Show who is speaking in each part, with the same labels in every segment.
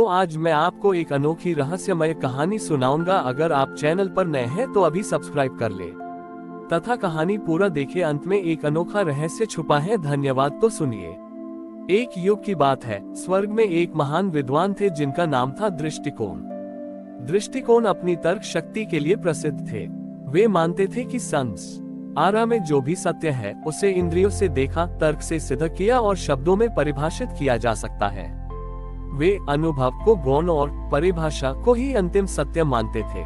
Speaker 1: तो आज मैं आपको एक अनोखी रहस्यमय कहानी सुनाऊंगा। अगर आप चैनल पर नए हैं तो अभी सब्सक्राइब कर ले तथा कहानी पूरा देखें। अंत में एक अनोखा रहस्य छुपा है। धन्यवाद। तो सुनिए। एक युग की बात है। स्वर्ग में एक महान विद्वान थे जिनका नाम था दृष्टिकोण। दृष्टिकोण अपनी तर्क शक्ति के लिए प्रसिद्ध थे। वे मानते थे कि संसार में जो भी सत्य है उसे इंद्रियों से देखा, तर्क से सिद्ध किया और शब्दों में परिभाषित किया जा सकता है। वे अनुभव को गौण और परिभाषा को ही अंतिम सत्य मानते थे।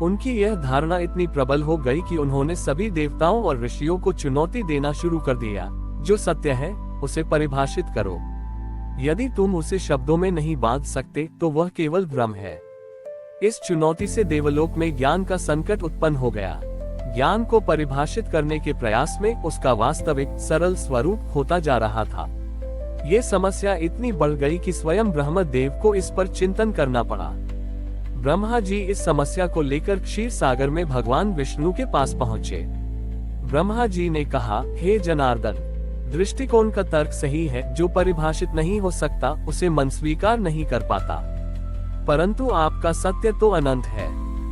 Speaker 1: उनकी यह धारणा इतनी प्रबल हो गई कि उन्होंने सभी देवताओं और ऋषियों को चुनौती देना शुरू कर दिया। जो सत्य है उसे परिभाषित करो। यदि तुम उसे शब्दों में नहीं बांध सकते तो वह केवल भ्रम है। इस चुनौती से देवलोक में ज्ञान का संकट उत्पन्न हो गया। ज्ञान को परिभाषित करने के प्रयास में उसका वास्तविक सरल स्वरूप खोता जा रहा था। ये समस्या इतनी बढ़ गई कि स्वयं ब्रह्मदेव को इस पर चिंतन करना पड़ा। ब्रह्मा जी इस समस्या को लेकर क्षीर सागर में भगवान विष्णु के पास पहुंचे। ब्रह्मा जी ने कहा, हे जनार्दन, दृष्टिकोण का तर्क सही है। जो परिभाषित नहीं हो सकता उसे मन स्वीकार नहीं कर पाता, परंतु आपका सत्य तो अनंत है।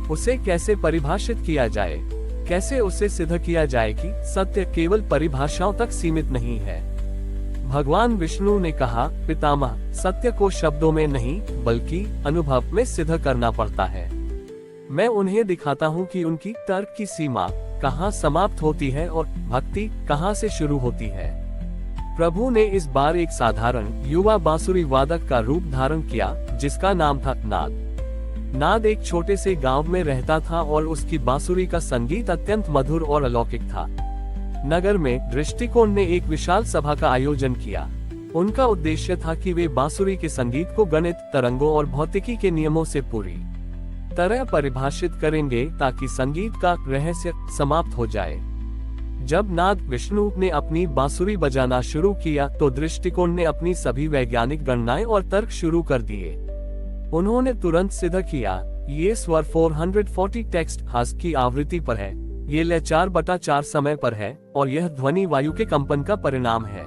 Speaker 1: उसे कैसे परिभाषित किया जाए? कैसे उसे सिद्ध किया जाए कि सत्य केवल परिभाषाओं तक सीमित नहीं है? भगवान विष्णु ने कहा, पितामह, सत्य को शब्दों में नहीं बल्कि अनुभव में सिद्ध करना पड़ता है। मैं उन्हें दिखाता हूँ कि उनकी तर्क की सीमा कहाँ समाप्त होती है और भक्ति कहाँ से शुरू होती है। प्रभु ने इस बार एक साधारण युवा बांसुरी वादक का रूप धारण किया जिसका नाम था नाद। नाद एक छोटे से गांव में रहता था और उसकी बांसुरी का संगीत अत्यंत मधुर और अलौकिक था। नगर में दृष्टिकोण ने एक विशाल सभा का आयोजन किया। उनका उद्देश्य था कि वे बांसुरी के संगीत को गणित, तरंगों और भौतिकी के नियमों से पूरी तरह परिभाषित करेंगे ताकि संगीत का रहस्य समाप्त हो जाए। जब नाद विष्णु ने अपनी बांसुरी बजाना शुरू किया तो दृष्टिकोण ने अपनी सभी वैज्ञानिक गणनाएं और तर्क शुरू कर दिए। उन्होंने तुरंत सिद्ध किया, ये स्वर 440 टेक्स्ट हर्ट्ज की आवृत्ति पर है, ये लय 4/4 समय पर है और यह ध्वनि वायु के कंपन का परिणाम है।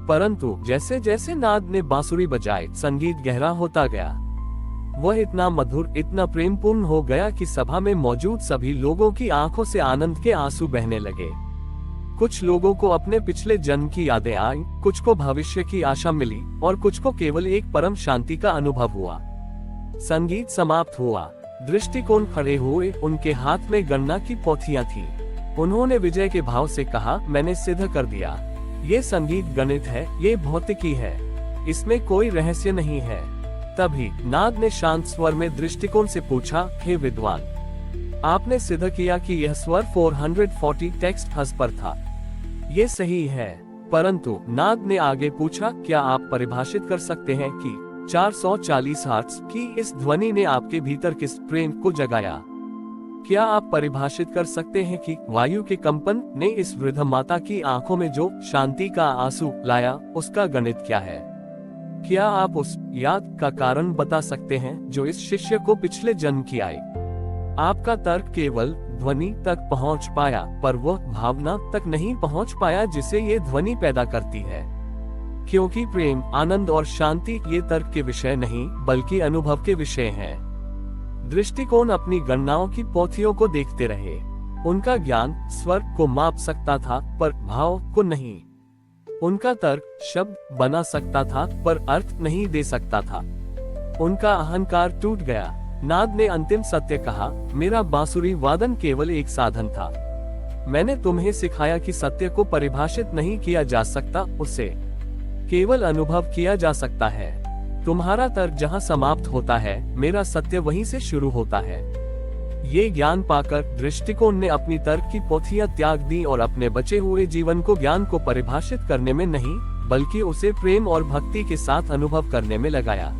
Speaker 1: परंतु जैसे जैसे नाद ने बांसुरी बजाए, संगीत गहरा होता गया। वह इतना मधुर, इतना प्रेमपूर्ण हो गया कि सभा में मौजूद सभी लोगों की आंखों से आनंद के आंसू बहने लगे। कुछ लोगों को अपने पिछले जन्म की यादें आई, कुछ को भविष्य की आशा मिली और कुछ को केवल एक परम शांति का अनुभव हुआ। संगीत समाप्त हुआ। दृष्टिकोण खड़े हुए। उनके हाथ में गणना की पोथियां थी। उन्होंने विजय के भाव से कहा, मैंने सिद्ध कर दिया। ये संगीत गणित है, ये भौतिकी है, इसमें कोई रहस्य नहीं है। तभी नाद ने शांत स्वर में दृष्टिकोण से पूछा, हे विद्वान, आपने सिद्ध किया कि यह स्वर 440 टेक्स्ट हर्ट्ज पर था। ये सही है, परंतु नाद ने आगे पूछा, क्या आप परिभाषित कर सकते हैं कि 440 हर्ट्ज की इस ध्वनि ने आपके भीतर किस प्रेम को जगाया? क्या आप परिभाषित कर सकते हैं कि वायु के कंपन ने इस वृद्ध माता की आंखों में जो शांति का आंसू लाया उसका गणित क्या है? क्या आप उस याद का कारण बता सकते हैं जो इस शिष्य को पिछले जन्म की आई? आपका तर्क केवल ध्वनि तक पहुंच पाया, पर वह भावना तक नहीं पहुंच पाया जिसे ये ध्वनि पैदा करती है। क्योंकि प्रेम, आनंद और शांति ये तर्क के विषय नहीं बल्कि अनुभव के विषय हैं। दृष्टिकोण अपनी गणनाओं की पोथियों को देखते रहे। उनका ज्ञान स्वर को माप सकता था पर भाव को नहीं। उनका तर्क शब्द बना सकता था पर अर्थ नहीं दे सकता था। उनका अहंकार टूट गया। नाद ने अंतिम सत्य कहा, मेरा बांसुरी वादन केवल एक साधन था। मैंने तुम्हें सिखाया कि सत्य को परिभाषित नहीं किया जा सकता, उसे केवल अनुभव किया जा सकता है। तुम्हारा तर्क जहां समाप्त होता है, मेरा सत्य वहीं से शुरू होता है। ये ज्ञान पाकर दृष्टिकोण ने अपनी तर्क की पोथियां त्याग दी और अपने बचे हुए जीवन को ज्ञान को परिभाषित करने में नहीं बल्कि उसे प्रेम और भक्ति के साथ अनुभव करने में लगाया।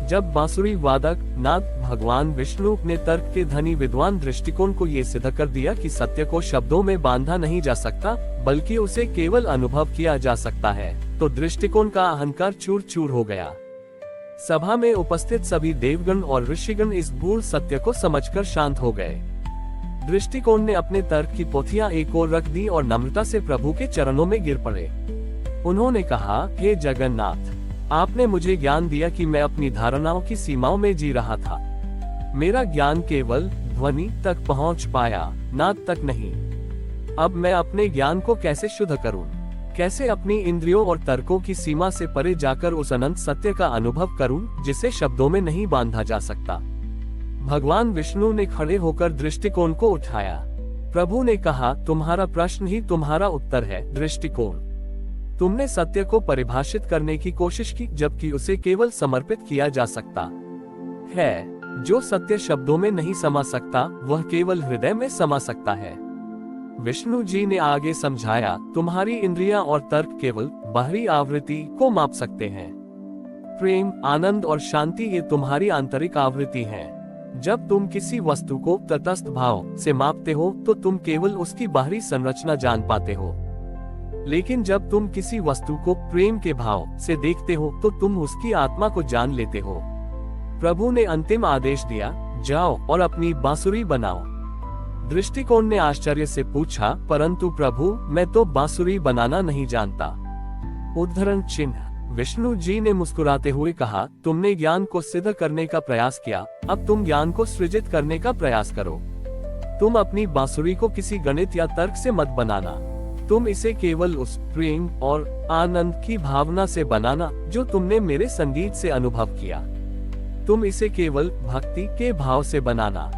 Speaker 1: जब बांसुरी वादक नाद भगवान विष्णु ने तर्क के धनी विद्वान दृष्टिकोण को ये सिद्ध कर दिया कि सत्य को शब्दों में बांधा नहीं जा सकता बल्कि उसे केवल अनुभव किया जा सकता है, तो दृष्टिकोण का अहंकार चूर चूर हो गया। सभा में उपस्थित सभी देवगण और ऋषिगण इस गूढ़ सत्य को समझकर शांत हो गए। दृष्टिकोण ने अपने तर्क की पोथियां एक ओर रख दी और नम्रता से प्रभु के चरणों में गिर पड़े। उन्होंने कहा, हे जगन्नाथ, आपने मुझे ज्ञान दिया कि मैं अपनी धारणाओं की सीमाओं में जी रहा था। मेरा ज्ञान केवल ध्वनि तक पहुंच पाया, नाद तक नहीं। अब मैं अपने ज्ञान को कैसे शुद्ध करूं? कैसे अपनी इंद्रियों और तर्कों की सीमा से परे जाकर उस अनंत सत्य का अनुभव करूं, जिसे शब्दों में नहीं बांधा जा सकता? भगवान विष्णु ने खड़े होकर दृष्टिकोण को उठाया। प्रभु ने कहा, तुम्हारा प्रश्न ही तुम्हारा उत्तर है, दृष्टिकोण। तुमने सत्य को परिभाषित करने की कोशिश की, जबकि उसे केवल समर्पित किया जा सकता है। जो सत्य शब्दों में नहीं समा सकता, वह केवल हृदय में समा सकता है। विष्णु जी ने आगे समझाया, तुम्हारी इंद्रियां और तर्क केवल बाहरी आवृत्ति को माप सकते हैं। प्रेम, आनंद और शांति ये तुम्हारी आंतरिक आवृत्ति है। जब तुम किसी वस्तु को तटस्थ भाव से मापते हो तो तुम केवल उसकी बाहरी संरचना जान पाते हो, लेकिन जब तुम किसी वस्तु को प्रेम के भाव से देखते हो तो तुम उसकी आत्मा को जान लेते हो। प्रभु ने अंतिम आदेश दिया, जाओ और अपनी बांसुरी बनाओ। दृष्टिकोण ने आश्चर्य से पूछा, परंतु प्रभु, मैं तो बांसुरी बनाना नहीं जानता। उद्धरण चिन्ह। विष्णु जी ने मुस्कुराते हुए कहा, तुमने ज्ञान को सिद्ध करने का प्रयास किया, अब तुम ज्ञान को सृजित करने का प्रयास करो। तुम अपनी बांसुरी को किसी गणित या तर्क से मत बनाना। तुम इसे केवल उस प्रेम और आनंद की भावना से बनाना जो तुमने मेरे संगीत से अनुभव किया। तुम इसे केवल भक्ति के भाव से बनाना।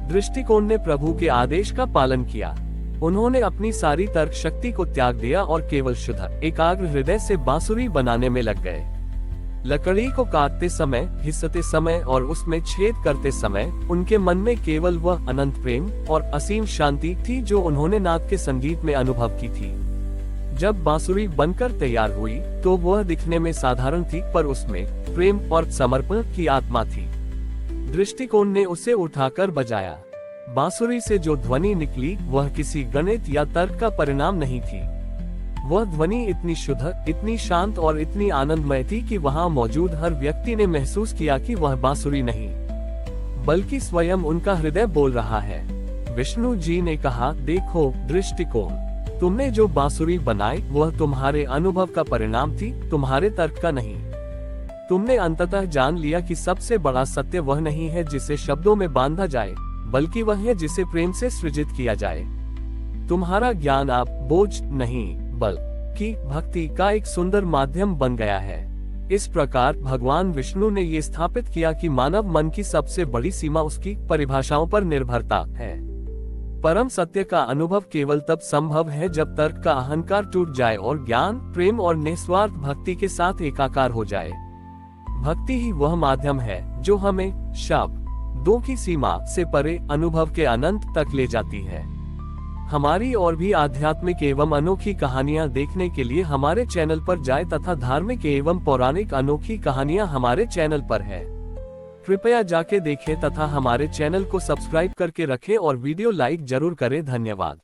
Speaker 1: दृष्टिकोण ने प्रभु के आदेश का पालन किया। उन्होंने अपनी सारी तर्क शक्ति को त्याग दिया और केवल शुद्ध एकाग्र हृदय से बांसुरी बनाने में लग गए। लकड़ी को काटते समय, घिसते समय और उसमें छेद करते समय उनके मन में केवल वह अनंत प्रेम और असीम शांति थी जो उन्होंने नाद के संगीत में अनुभव की थी। जब बांसुरी बनकर तैयार हुई तो वह दिखने में साधारण थी, पर उसमें प्रेम और समर्पण की आत्मा थी। दृष्टिकोण ने उसे उठाकर बजाया। बांसुरी से जो ध्वनि निकली वह किसी गणित या तर्क का परिणाम नहीं थी। वह ध्वनि इतनी शुद्ध, इतनी शांत और इतनी आनंदमय थी कि वहां मौजूद हर व्यक्ति ने महसूस किया कि वह बांसुरी नहीं, बल्कि स्वयं उनका हृदय बोल रहा है। विष्णु जी ने कहा, देखो दृष्टिकोण, तुमने जो बांसुरी बनाई वह तुम्हारे अनुभव का परिणाम थी, तुम्हारे तर्क का नहीं। तुमने अंततः जान लिया कि सबसे बड़ा सत्य वह नहीं है जिसे शब्दों में बांधा जाए, बल्कि वह है जिसे प्रेम से सृजित किया जाए। तुम्हारा ज्ञान आप बोझ नहीं, बल्कि भक्ति का एक सुंदर माध्यम बन गया है। इस प्रकार भगवान विष्णु ने ये स्थापित किया कि मानव मन की सबसे बड़ी सीमा उसकी परिभाषाओं पर निर्भरता है। परम सत्य का अनुभव केवल तब संभव है जब तर्क का अहंकार टूट जाए और ज्ञान, प्रेम और निस्वार्थ भक्ति के साथ एकाकार हो जाए। भक्ति ही वह माध्यम है जो हमें शब्दों की सीमा से परे अनुभव के अनंत तक ले जाती है। हमारी और भी आध्यात्मिक एवं अनोखी कहानियां देखने के लिए हमारे चैनल पर जाएं तथा धार्मिक एवं पौराणिक अनोखी कहानियां हमारे चैनल पर है। कृपया जाके देखें तथा हमारे चैनल को सब्सक्राइब करके रखें और वीडियो लाइक जरूर करें। धन्यवाद।